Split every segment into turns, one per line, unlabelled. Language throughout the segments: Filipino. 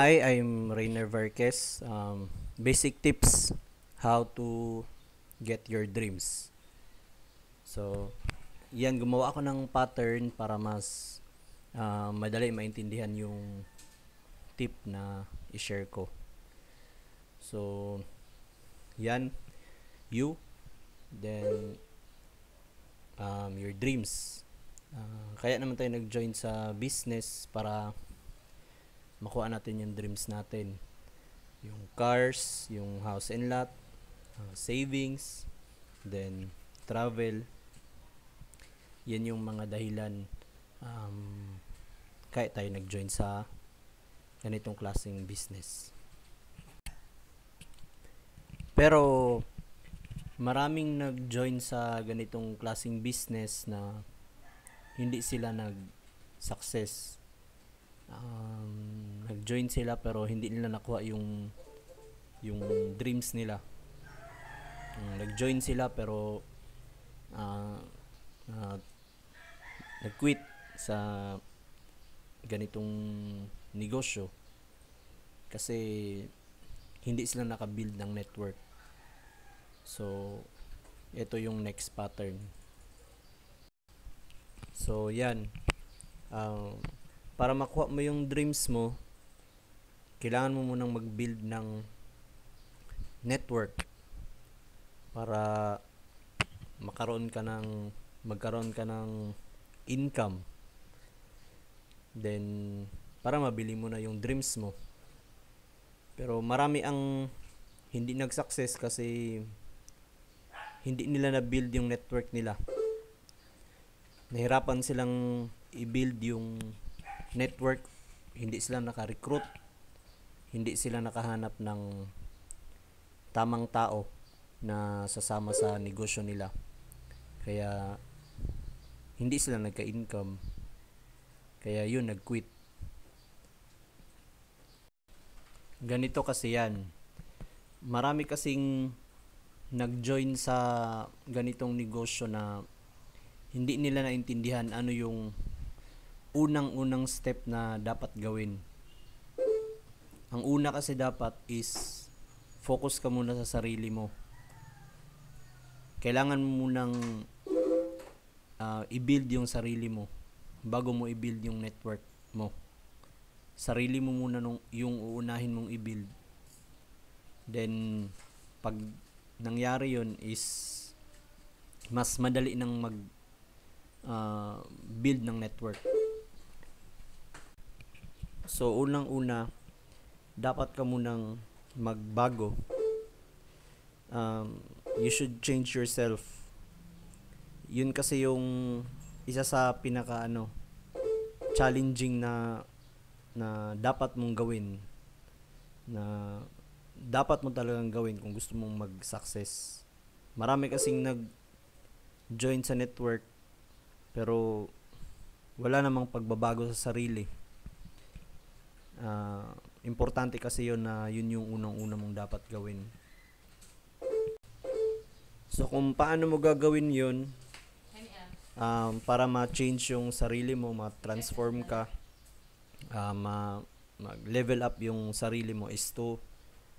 Hi, I'm Rainer Verquez. Basic tips how to get your dreams. So, yan, gumawa ako ng pattern para mas madali maintindihan yung tip na i-share ko. So, yan, you, then your dreams. Kaya naman tayo nag-join sa business para makuha natin yung dreams natin. Yung cars, yung house and lot, savings, then travel. Yan yung mga dahilan kaya tayo nag-join sa ganitong klaseng business. Pero maraming nag-join sa ganitong klaseng business na hindi sila nag-success. Nag-join sila pero hindi nila nakuha yung dreams nila. Nag-join sila pero nag-quit sa ganitong negosyo kasi hindi sila nakabuild ng network. So, ito yung next pattern. So, yan. Para makuha mo yung dreams mo, kailangan mo munang mag-build ng network para magkaroon ka ng income. Then, para mabili mo na yung dreams mo. Pero marami ang hindi nag-success kasi hindi nila na-build yung network nila. Nahirapan silang i-build yung network, hindi sila naka-recruit, hindi sila nakahanap ng tamang tao na sasama sa negosyo nila. Kaya hindi sila nagka-income. Kaya yun, nag-quit. Ganito kasi yan. Marami kasing nag-join sa ganitong negosyo na hindi nila naintindihan ano yung unang step na dapat gawin. Ang una kasi dapat is focus ka muna sa sarili mo. Kailangan mo munang i-build yung sarili mo bago mo i-build yung network mo. Sarili mo muna yung uunahin mong i-build. Then, pag nangyari yun is mas madali nang build ng network. So, unang-una, dapat ka munang magbago. You should change yourself. Yun kasi yung isa sa pinaka challenging na dapat mong gawin, na dapat mo talagang gawin kung gusto mong mag-success. Marami kasing nag-join sa network pero wala namang pagbabago sa sarili. Importante kasi yun na yun yung unang-una mong dapat gawin. So kung paano mo gagawin yun, para ma-change yung sarili mo, ma-transform ka, mag-level up yung sarili mo is to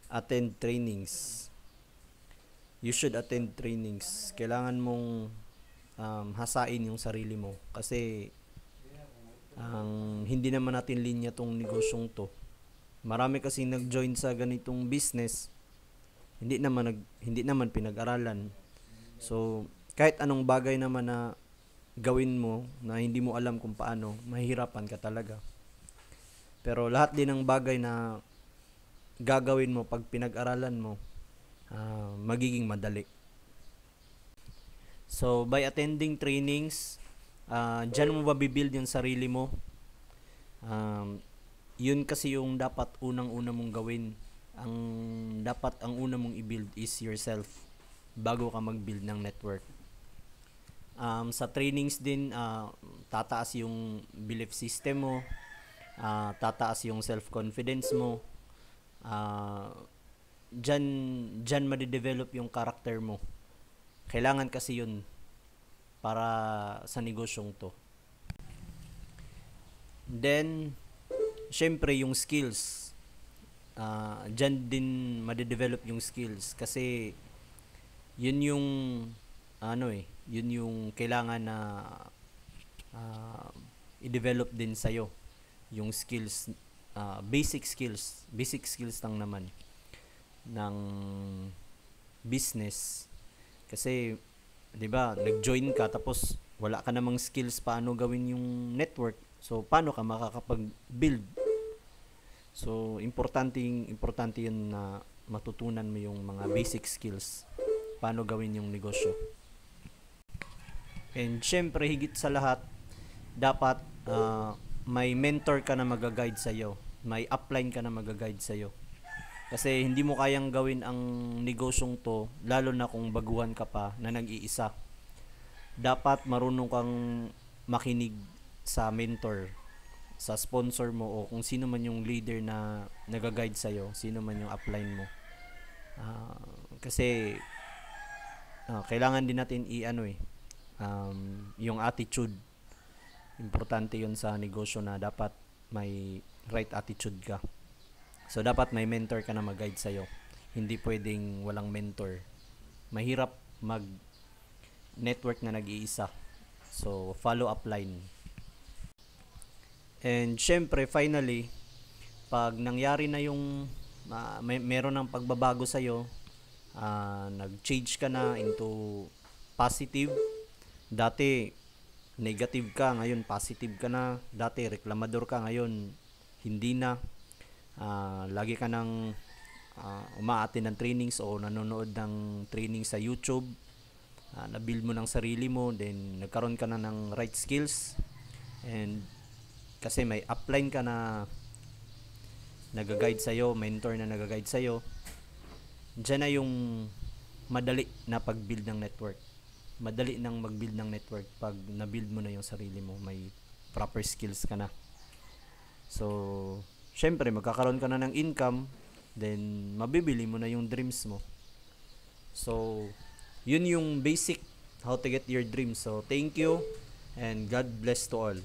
attend trainings. You should attend trainings. Kailangan mong hasain yung sarili mo kasi hindi naman natin linya tong negosyong to. Marami kasi nag-join sa ganitong business, hindi naman pinag-aralan. So, kahit anong bagay naman na gawin mo na hindi mo alam kung paano, mahihirapan ka talaga. Pero lahat din ng bagay na gagawin mo pag pinag-aralan mo, magiging madali. So, by attending trainings, dyan mo mabibuild yung sarili mo. Yun kasi yung dapat unang-una mong gawin. Ang una mong i-build is yourself bago ka mag-build ng network. Sa trainings din, tataas yung belief system mo, tataas yung self-confidence mo, dyan madidevelop yung character mo. Kailangan kasi yun para sa negosyong to. Then, syempre yung skills. dyan din madedevelop yung skills kasi yun yung yun yung kailangan na ah, i-develop din sa'yo yung skills, basic skills lang naman ng business kasi 'di ba nag-join ka tapos wala ka namang skills paano gawin yung network, so paano ka makakapag-build? So importante yun na matutunan mo yung mga basic skills paano gawin yung negosyo. And syempre higit sa lahat dapat may mentor ka na mag-guide sa iyo, may upline ka na mag-guide sa iyo. Kasi hindi mo kayang gawin ang negosyong to lalo na kung baguhan ka pa na nag-iisa. Dapat marunong kang makinig sa mentor, sa sponsor mo o kung sino man yung leader na nag-guide sa iyo, sino man yung upline mo. Ah, kasi kailangan din natin yung attitude. Importante yun sa negosyo na dapat may right attitude ka. So, dapat may mentor ka na mag-guide sa'yo. Hindi pwedeng walang mentor. Mahirap mag-network na nag-iisa. So, follow up line. And, syempre, finally, pag nangyari na yung meron ng pagbabago sa'yo, nag-change ka na into positive. Dati, negative ka, ngayon positive ka na. Dati, reklamador ka, ngayon hindi na. Lagi ka nang umaattend ng trainings o nanonood ng training sa YouTube, na-build mo ng sarili mo, then nagkaroon ka na ng right skills, and kasi may upline ka na nag-guide sa'yo, mentor na nag-guide sa'yo, dyan na yung madali na pag-build ng network. Madali nang mag-build ng network pag na-build mo na yung sarili mo, may proper skills ka na. So, syempre, magkakaroon ka na ng income, then mabibili mo na yung dreams mo. So, yun yung basic how to get your dreams. So, thank you and God bless to all.